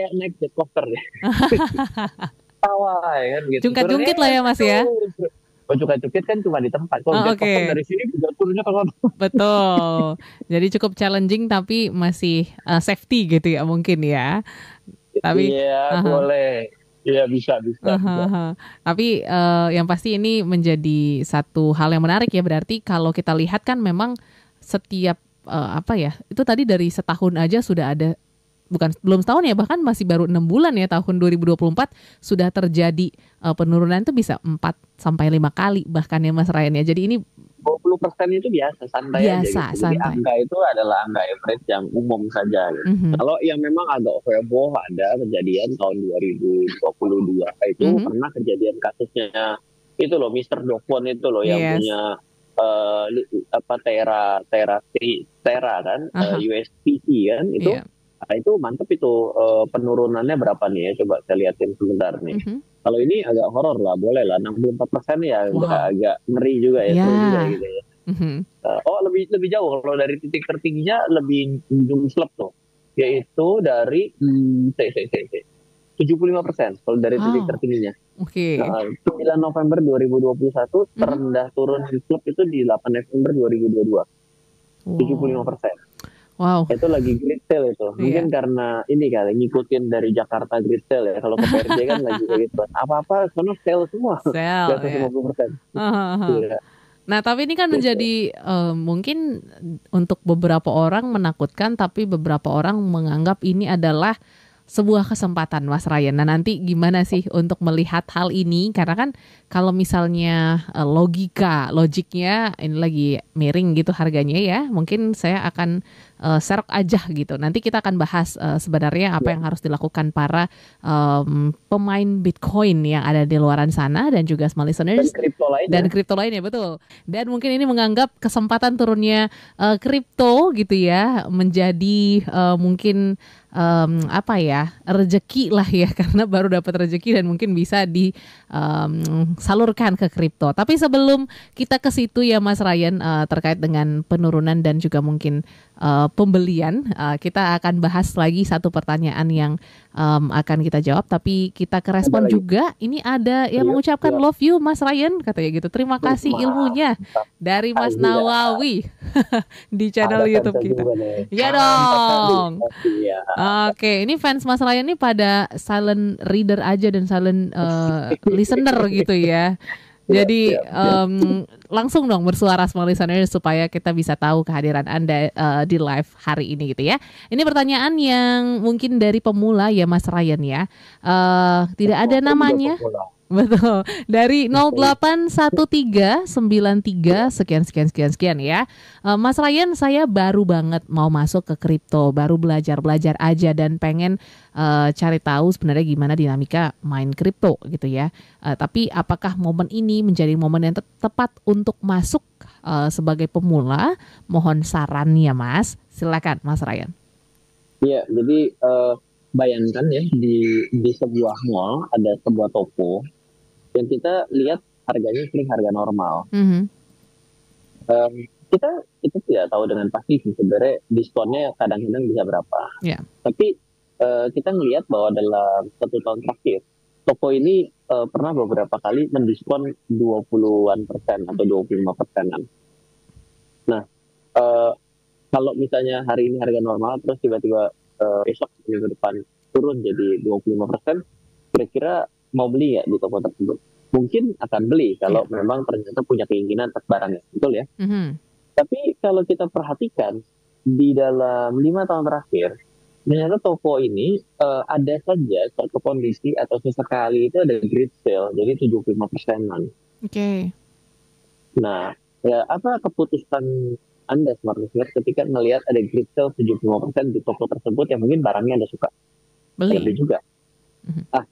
S1: naik jet coaster deh. Tawa ya kan gitu. Turunnya
S2: Jungkat-jungkit lah ya Mas ya?
S1: cukai-cukit kan cuma di tempat. Kalau
S2: Oh,
S1: jet coaster
S2: oke.
S1: dari sini juga turunnya kalau
S2: Betul. Jadi cukup challenging tapi masih safety gitu ya mungkin ya. Tapi
S1: iya
S2: aha,
S1: boleh. Iya bisa bisa
S2: aha,
S1: bisa.
S2: aha. Tapi yang pasti ini menjadi satu hal yang menarik ya, berarti kalau kita lihat kan memang setiap apa ya? Itu tadi dari setahun aja sudah ada, bukan belum setahun ya, bahkan masih baru 6 bulan ya, tahun 2024 sudah terjadi penurunan itu bisa 4 sampai 5 kali bahkan ya Mas Ryan ya. Jadi ini
S1: 20% itu biasa, santai aja gitu.
S2: biasa,
S1: Jadi
S2: santai.
S1: angka itu adalah angka average yang umum saja gitu.
S2: Mhm.
S1: Kalau yang memang agak heboh ada kejadian tahun 2022 itu
S2: Mhm.
S1: pernah kejadian kasusnya itu loh Mister Dovon itu loh yang
S2: Yes.
S1: punya apa Terra kan
S2: Aha.
S1: USPC kan itu.
S2: Iya.
S1: Nah, itu mantep itu penurunannya berapa nih ya, coba saya lihatin sebentar nih.
S2: Mhm.
S1: Kalau ini agak horor lah, boleh lah 64% ya,
S2: Wow.
S1: agak ngeri juga ya, seru juga
S2: Ya.
S1: gitu ya.
S2: Mhm.
S1: Oh lebih lebih jauh kalau dari titik tertingginya lebih jumslep tuh, yaitu dari 75% kalau dari titik
S2: Wow.
S1: tertingginya.
S2: Oke.
S1: 9 November 2021
S2: Mhm.
S1: terendah turun slep itu di 8 November 2022,
S2: Wow.
S1: 75%.
S2: Wow.
S1: Itu lagi grid sale itu. Mungkin
S2: Iya.
S1: karena ini kali ngikutin dari Jakarta grid sale ya. Kalau ke PRJ kan lagi kayak gitu. Apa-apa sono sale semua. Di
S2: Sel
S1: atas
S2: ya.
S1: 50%.
S2: Aha, aha.
S1: Iya.
S2: Nah, tapi ini kan
S1: Gitu.
S2: menjadi mungkin untuk beberapa orang menakutkan, tapi beberapa orang menganggap ini adalah sebuah kesempatan Mas Ryan. Nah, nanti gimana sih untuk melihat hal ini? Karena kan kalau misalnya logiknya ini lagi miring gitu harganya ya, mungkin saya akan serok aja gitu. Nanti kita akan bahas sebenarnya apa
S1: Ya.
S2: yang harus dilakukan para pemain Bitcoin yang ada di luaran sana dan juga small
S1: Dan
S2: listeners
S1: kripto
S2: dan
S1: lainnya.
S2: kripto lainnya, betul. Dan mungkin ini menganggap kesempatan turunnya kripto gitu ya menjadi mungkin apa ya, rezeki lah ya karena baru dapat rezeki dan mungkin bisa disalurkan ke kripto. Tapi sebelum kita ke situ ya Mas Ryan, terkait dengan penurunan dan juga mungkin pembelian, kita akan bahas lagi satu pertanyaan yang akan kita jawab, tapi kita ke
S1: Ada
S2: respon
S1: lagi.
S2: juga. Ini ada yang
S1: Serius?
S2: mengucapkan
S1: Ya.
S2: love you Mas Ryan katanya gitu. Terima kasih ilmunya
S1: Mantap
S2: dari Mas
S1: sekali ya.
S2: Nawawi di channel
S1: Ada
S2: YouTube
S1: fansnya
S2: kita.
S1: juga nih.
S2: Ya
S1: Mantap sekali.
S2: dong.
S1: Iya.
S2: Oke, ini fans Mas Ryan ini pada silent reader aja dan silent listener gitu ya.
S1: Siap,
S2: Jadi
S1: siap, siap.
S2: langsung dong bersuara small listener supaya kita bisa tahu kehadiran Anda di live hari ini gitu ya. Ini pertanyaan yang mungkin dari pemula ya Mas Ryan ya. Tidak ada
S1: Aku juga
S2: namanya.
S1: pemula.
S2: Betul. Dari 081393 sekian ya. Mas Ryan, saya baru banget mau masuk ke kripto, baru belajar aja dan pengen cari tahu sebenarnya gimana dinamika main kripto gitu ya. Tapi apakah momen ini menjadi momen yang tepat untuk masuk sebagai pemula? Mohon sarannya Mas. Silakan Mas Ryan.
S1: Iya, jadi bayangkan ya di sebuah mall ada sebuah toko yang kita lihat harganya sering harga normal.
S2: Mhm.
S1: Kita tidak tahu dengan pasti sih sebenarnya diskonnya kadang-kadang bisa berapa.
S2: Ya.
S1: Tapi kita ngelihat bahwa dalam 1 tahun terakhir toko ini pernah beberapa kali mendiskon 20-an% atau 25%-an. Nah, eh, kalau misalnya hari ini harga normal, terus tiba-tiba besok minggu depan turun jadi 25%, kira-kira mau beli nggak di toko tersebut? Mungkin akan beli kalau
S2: Ya.
S1: memang ternyata punya keinginan atas barangnya, betul ya?
S2: Mhm.
S1: Tapi kalau kita perhatikan di dalam 5 tahun terakhir, ternyata toko ini ada saja suatu kondisi atau sesekali itu ada great sale, jadi 75%-an.
S2: Oke.
S1: Nah, ya, apa keputusan Anda smart listener ketika melihat ada great sale 75% di toko tersebut yang mungkin barangnya Anda suka? Anda beli
S2: Beli.
S1: juga.
S2: Mhm.
S1: Ah,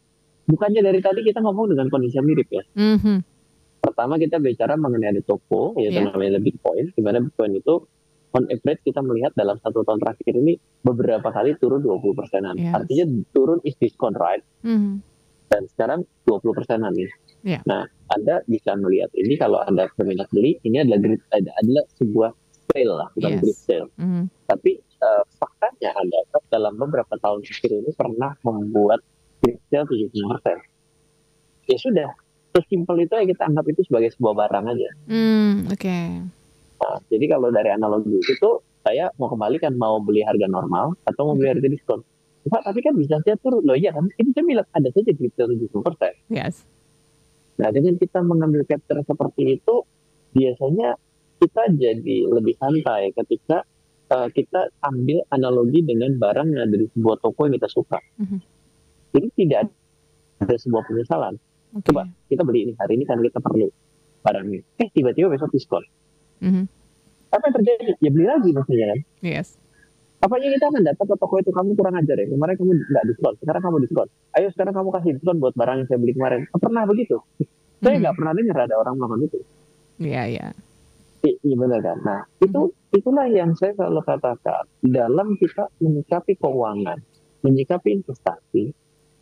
S1: bukannya dari tadi kita ngomong dengan kondisi yang mirip ya.
S2: Mhm.
S1: Pertama kita bicara mengenai ada toko, yaitu
S2: Ya.
S1: namanya Bitcoin, di mana Bitcoin itu on average kita melihat dalam 1 tahun terakhir ini beberapa kali turun 20%-an. Artinya
S2: Yes.
S1: turun is discount, right?
S2: Mhm.
S1: Dan sekarang 20%-an nih.
S2: Ya.
S1: Nah, Anda bisa melihat ini kalau Anda berminat beli, ini adalah sebuah sale lah, bukan great
S2: Yes.
S1: sale.
S2: Mhm.
S1: Tapi faktanya adalah dalam beberapa tahun terakhir ini pernah membuat great sale 70%. Ya sudah, sesimpel itu ya kita anggap itu sebagai sebuah barang aja.
S2: Oke.
S1: Nah, jadi kalau dari analogi itu, saya mau kembalikan mau beli harga normal atau mau beli
S2: Mhm.
S1: harga diskon. Pak, tapi kan bisa saja turun. Loh iya kan, ini saya bilang ada saja di 70%.
S2: Yes.
S1: Nah, dengan kita mengambil capture seperti itu, biasanya kita jadi lebih santai ketika kita ambil analogi dengan barang yang ada di sebuah toko yang kita suka.
S2: Mhm.
S1: Jadi tidak ada sebuah penyesalan. Coba
S2: Oke.
S1: kita beli ini hari ini kan kita perlu barangnya. Tiba-tiba besok diskon.
S2: Mhm.
S1: Apa yang terjadi? Ya beli lagi maksudnya kan.
S2: Yes.
S1: Apanya kita akan datang ke toko itu, kamu kurang ajar ya, kemarin kamu nggak diskon, sekarang kamu diskon. Ayo sekarang kamu kasih diskon buat barang yang saya beli kemarin. Pernah begitu? Saya nggak
S2: Mhm.
S1: pernah dengar ada orang melakukan itu.
S2: Iya, iya.
S1: Iya benar kan. Nah
S2: Mhm.
S1: itulah yang saya selalu katakan dalam kita menyikapi keuangan, menyikapi investasi,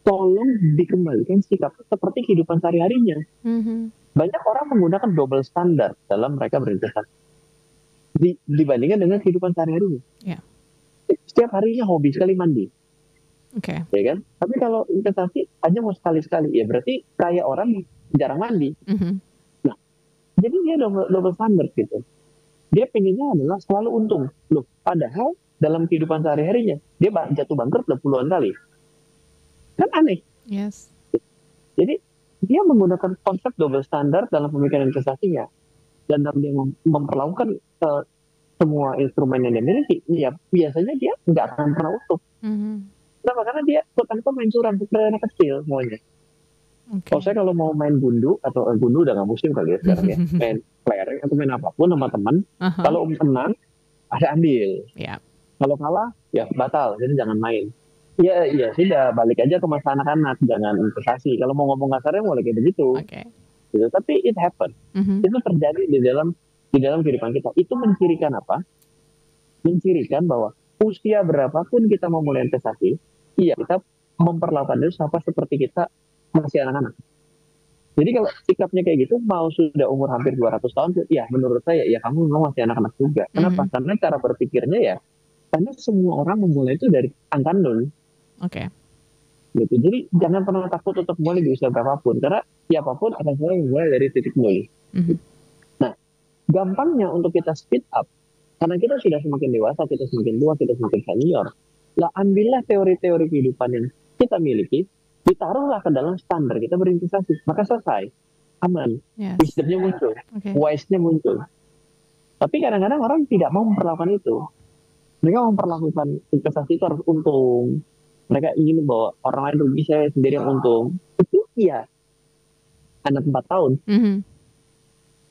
S1: tolong dikembalikan sikap seperti kehidupan sehari-harinya.
S2: Mhm.
S1: Banyak orang menggunakan double standar dalam mereka berinvestasi dibandingkan dengan kehidupan sehari-harinya.
S2: Ya.
S1: Setiap harinya hobi sekali mandi,
S2: Oke.
S1: ya kan? Tapi kalau investasi hanya mau sekali-sekali, ya berarti kayak orang yang jarang mandi.
S2: Mhm.
S1: Nah, jadi dia double standard gitu. Dia pengennya adalah selalu untung. Loh, padahal dalam kehidupan sehari-harinya, dia jatuh bangkrut udah puluhan kali. Kan aneh.
S2: Yes.
S1: Jadi, dia menggunakan konsep double standard dalam pemikiran investasinya. Dan dalam dia memperlakukan semua instrumen yang dia miliki, ya biasanya dia nggak akan pernah utuh.
S2: Mhm.
S1: Kenapa? Karena dia quote main curang seperti anak kecil semuanya. Kalau
S2: Oke.
S1: saya kalau mau main gundu atau gundu udah nggak musim kali ya sekarang ya, main kelereng atau main apapun sama teman,
S2: Aha.
S1: kalau menang ada ambil,
S2: Ya.
S1: kalau kalah ya batal, jadi jangan main. Ya ya sudah, balik aja ke masa anak-anak, jangan investasi. Kalau mau ngomong kasarnya boleh kayak begitu,
S2: Oke.
S1: gitu. Tapi it happen,
S2: Mhm.
S1: itu terjadi di dalam kehidupan kita. Itu mencirikan apa? Mencirikan bahwa usia berapapun kita mau mulai investasi, iya kita memperlakukan itu sama seperti kita masih anak-anak. Jadi kalau sikapnya kayak gitu, mau sudah umur hampir 200 tahun, ya menurut saya, ya kamu memang masih anak-anak juga. Kenapa?
S2: Mhm.
S1: Karena cara berpikirnya ya, karena semua orang memulai itu dari angka nol.
S2: Oke.
S1: Gitu. Jadi jangan pernah takut untuk mulai di usia berapapun, karena siapapun akan selalu memulai dari titik nol.
S2: Mhm.
S1: Nah, gampangnya untuk kita speed up, karena kita sudah semakin dewasa, kita semakin tua, kita semakin senior. Lah, ambillah teori-teori kehidupan yang kita miliki, ditaruhlah ke dalam standar kita berinvestasi. Maka selesai. Aman.
S2: Yes.
S1: Wisdomnya muncul.
S2: Oke.
S1: Wise-nya muncul. Tapi kadang-kadang orang tidak mau memperlakukan itu. Mereka memperlakukan investasi itu harus untung. Mereka ingin bahwa orang lain rugi, saya sendiri yang untung. Itu iya. Anak 4 tahun.
S2: Mhm.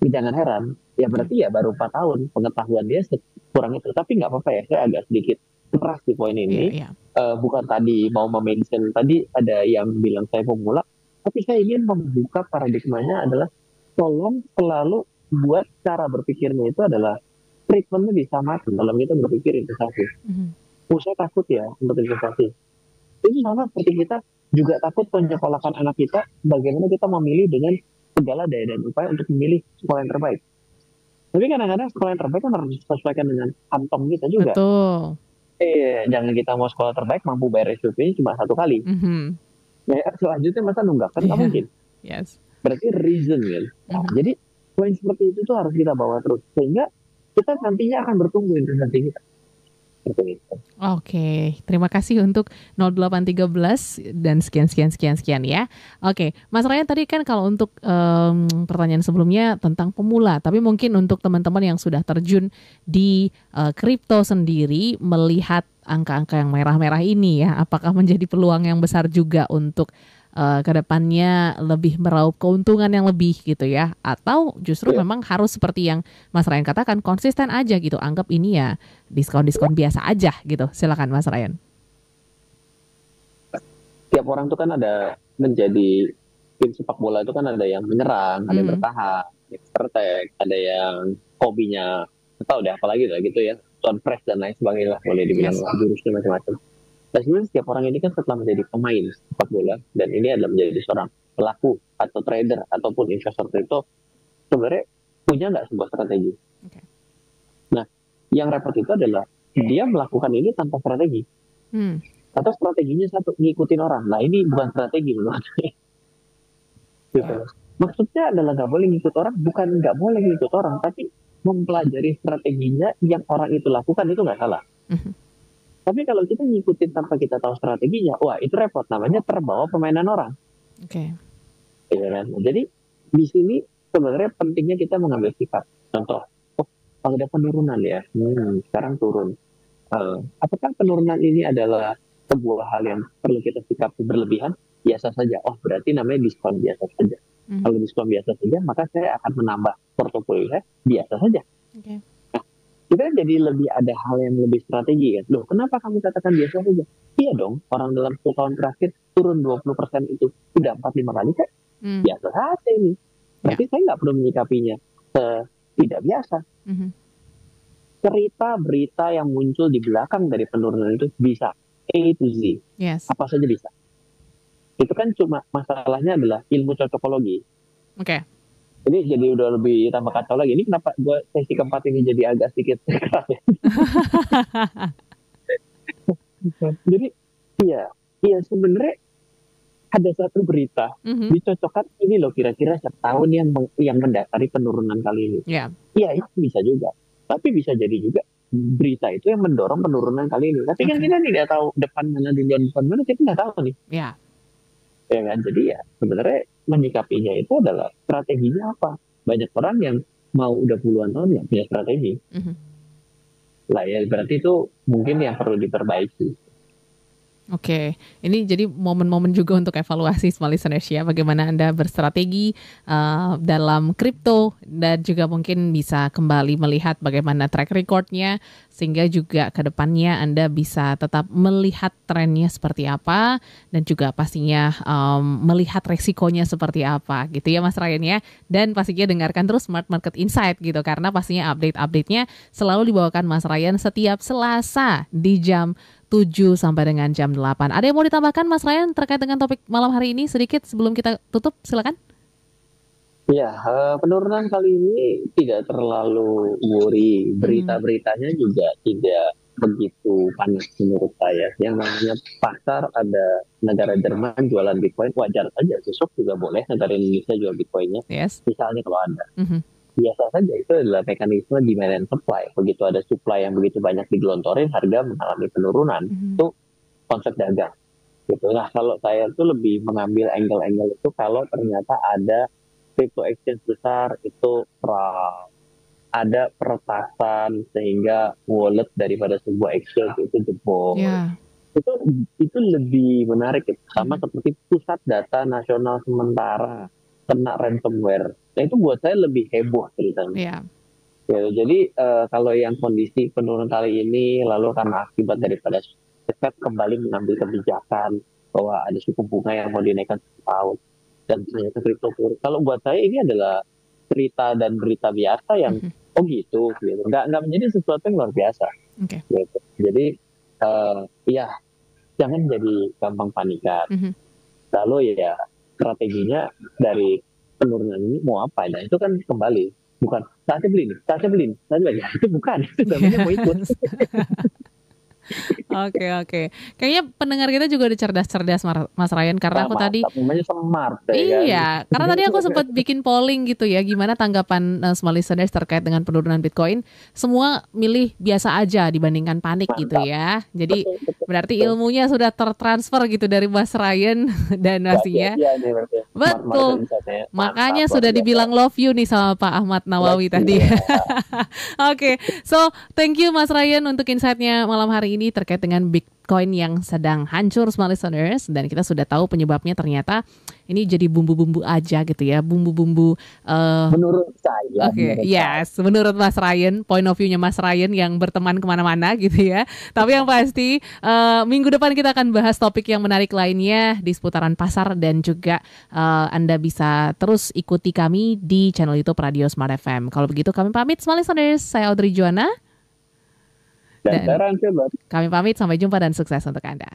S1: Jangan heran. Ya
S2: Oke.
S1: berarti ya baru 4 tahun. Pengetahuan dia kurang itu. Tapi nggak apa-apa ya. Saya agak sedikit keras di poin
S2: Iya,
S1: ini.
S2: iya.
S1: Bukan tadi mau mention. Tadi ada yang bilang saya pemula. Tapi saya ingin membuka paradigmanya adalah tolong selalu buat cara berpikirnya itu adalah treatmentnya disamakan dalam kita berpikir investasi.
S2: Mhm.
S1: Saya takut ya untuk investasi. Itu sama seperti kita juga takut menyekolahkan anak kita, bagaimana kita memilih dengan segala daya dan upaya untuk memilih sekolah yang terbaik. Tapi kadang-kadang sekolah yang terbaik kan harus disesuaikan dengan kantong kita juga.
S2: Betul.
S1: Jangan kita mau sekolah terbaik mampu bayar SPP cuma 1 kali.
S2: Mhm.
S1: Nah, selanjutnya masa nunggak kan nggak
S2: Iya,
S1: mungkin.
S2: yes.
S1: Berarti reason kan. Nah,
S2: Mhm.
S1: jadi poin seperti itu tuh harus kita bawa terus sehingga kita nantinya akan bertumbuh investasi kita. Seperti itu.
S2: Oke, terima kasih untuk 0813 dan sekian sekian sekian sekian ya. Oke, Mas Ryan tadi kan kalau untuk pertanyaan sebelumnya tentang pemula, tapi mungkin untuk teman-teman yang sudah terjun di kripto sendiri melihat angka-angka yang merah-merah ini ya, apakah menjadi peluang yang besar juga untuk ke depannya lebih meraup keuntungan yang lebih gitu ya? Atau justru
S1: Ya,
S2: memang harus seperti yang Mas Ryan katakan konsisten aja gitu, anggap ini ya diskon-diskon biasa aja gitu. Silakan Mas Ryan.
S1: tiap orang tuh kan ada menjadi tim sepak bola itu kan ada yang menyerang, ada yang
S2: Mhm.
S1: bertahan, ada yang bertek, ada yang hobinya atau deh apalagi lah gitu ya, Tuan Pres dan lain sebagainya lah, boleh dibilang
S2: Yes.
S1: lah, jurusnya macam-macam. Nah sebenarnya setiap orang ini kan setelah menjadi pemain sepak bola dan ini adalah menjadi seorang pelaku atau trader ataupun investor kripto, sebenarnya punya nggak sebuah strategi.
S2: Oke.
S1: Nah yang repot itu adalah dia melakukan ini tanpa strategi
S2: Hmm.
S1: atau strateginya satu ngikutin orang. Nah ini bukan strategi menurut saya gitu.
S2: Ya.
S1: Maksudnya adalah nggak boleh ngikut orang, bukan nggak boleh ngikut orang, tapi mempelajari strateginya yang orang itu lakukan itu nggak salah.
S2: Mhm.
S1: Tapi kalau kita ngikutin tanpa kita tahu strateginya, wah itu repot. Namanya terbawa permainan orang.
S2: Oke.
S1: Ya kan? Jadi di sini sebenarnya pentingnya kita mengambil sikap. Contoh, oh ada penurunan ya, sekarang turun. Apakah penurunan ini adalah sebuah hal yang perlu kita sikapi berlebihan? Biasa saja. Oh berarti namanya diskon biasa saja.
S2: Mhm.
S1: Kalau diskon biasa saja, maka saya akan menambah portofolio saya biasa saja.
S2: Oke.
S1: Kita jadi lebih ada hal yang lebih strategi kan. Loh, kenapa kamu katakan biasa saja? Iya dong, orang dalam 10 tahun terakhir turun 20% itu sudah 4-5 kali kan?
S2: Hmm.
S1: Biasa saja ini.
S2: Ya.
S1: Berarti saya nggak perlu menyikapinya tidak biasa.
S2: Mhm.
S1: Cerita berita yang muncul di belakang dari penurunan itu bisa A to Z.
S2: Yes.
S1: Apa saja bisa. Itu kan cuma masalahnya adalah ilmu cocokologi.
S2: Oke.
S1: Ini jadi udah lebih tambah kacau lagi. Ini kenapa gue sesi keempat ini jadi agak sedikit keras ya. Jadi iya, iya sebenarnya ada satu berita
S2: Mhm.
S1: dicocokkan ini loh kira-kira setahun yang mendasari penurunan kali ini.
S2: Ya.
S1: Iya itu bisa juga. Tapi bisa jadi juga berita itu yang mendorong penurunan kali ini. Tapi kan
S2: Oke.
S1: kita tidak tahu depan mana duluan depan mana kita nggak tahu nih.
S2: Ya.
S1: Ya kan? Jadi ya sebenarnya menyikapinya itu adalah strateginya apa. Banyak orang yang mau udah puluhan tahun yang punya strategi.
S2: Mhm.
S1: Lah ya berarti itu mungkin yang perlu diperbaiki.
S2: Oke, ini jadi momen-momen juga untuk evaluasi small listeners ya, bagaimana Anda berstrategi dalam kripto dan juga mungkin bisa kembali melihat bagaimana track recordnya sehingga juga ke depannya Anda bisa tetap melihat trennya seperti apa dan juga pastinya melihat resikonya seperti apa gitu ya Mas Ryan ya. Dan pastinya dengarkan terus Smart Market Insight gitu karena pastinya update-update-nya selalu dibawakan Mas Ryan setiap Selasa di jam 7 sampai dengan jam 8. Ada yang mau ditambahkan Mas Ryan terkait dengan topik malam hari ini sedikit sebelum kita tutup? Silakan.
S1: Ya, penurunan kali ini tidak terlalu worry.
S2: Mhm.
S1: Berita-beritanya juga tidak begitu panas menurut saya. Yang namanya pasar ada negara Jerman jualan Bitcoin, wajar saja. Besok juga boleh negara Indonesia jual Bitcoinnya.
S2: Yes.
S1: Misalnya kalau ada.
S2: Mhm.
S1: Biasa saja itu adalah mekanisme demand and supply. Begitu ada supply yang begitu banyak digelontorin, harga mengalami penurunan.
S2: Mhm.
S1: Itu konsep dagang. Gitu. Nah, kalau saya tuh lebih mengambil angle-angle itu kalau ternyata ada crypto exchange besar itu ada peretasan sehingga wallet daripada sebuah exchange itu jebol.
S2: Ya.
S1: Itu itu lebih menarik gitu. Sama
S2: Mhm.
S1: seperti pusat data nasional sementara kena ransomware. Nah itu buat saya lebih heboh ceritanya.
S2: Ya.
S1: Ya, jadi kalau yang kondisi penurunan kali ini lalu karena akibat daripada Fed kembali mengambil kebijakan bahwa ada suku bunga yang mau dinaikkan setahun dan ternyata kripto turun. Kalau buat saya ini adalah cerita dan berita biasa yang
S2: Mhm.
S1: oh gitu, nggak menjadi sesuatu yang luar biasa
S2: Oke.
S1: gitu. Jadi ya jangan jadi gampang panikan.
S2: Mhm.
S1: Lalu ya strateginya dari penurunan ini mau apa? Nah itu kan kembali bukan saatnya beli nih, saatnya beli nih, saatnya beli. Itu bukan, itu namanya mau ikut.
S2: Yes. Oke, oke. Kayaknya pendengar kita juga udah cerdas-cerdas Mas Ryan karena
S1: Nah,
S2: aku tadi
S1: mantap, namanya smart ya kan.
S2: iya, karena tadi aku sempat bikin polling gitu ya, gimana tanggapan small listeners terkait dengan penurunan Bitcoin. Semua milih biasa aja dibandingkan panik gitu
S1: Mantap.
S2: ya. Jadi
S1: Betul, betul,
S2: berarti
S1: betul.
S2: ilmunya sudah tertransfer gitu dari Mas Ryan dan
S1: Gak
S2: pastinya.
S1: sia-sia nih berarti. Smart market
S2: Betul.
S1: insight-nya. Mantap,
S2: Makanya
S1: luar
S2: sudah
S1: biasa.
S2: dibilang love you nih sama Pak Ahmad Nawawi
S1: Love
S2: tadi.
S1: you ya.
S2: Oke, so thank you Mas Ryan untuk insight-nya malam hari ini terkait dengan Bitcoin yang sedang hancur, small listeners. Dan kita sudah tahu penyebabnya ternyata ini jadi bumbu-bumbu aja gitu ya, bumbu-bumbu.
S1: Menurut saya,
S2: Oke,
S1: menurut saya.
S2: yes, menurut Mas Ryan, point of view-nya Mas Ryan yang berteman kemana-mana gitu ya. Tapi yang pasti minggu depan kita akan bahas topik yang menarik lainnya di seputaran pasar dan juga Anda bisa terus ikuti kami di channel YouTube Radio Smart FM. Kalau begitu kami pamit, small listeners. Saya Audrey Juana
S1: Dan
S2: dan
S1: saya Rancoba.
S2: kami pamit. Sampai jumpa dan sukses untuk Anda.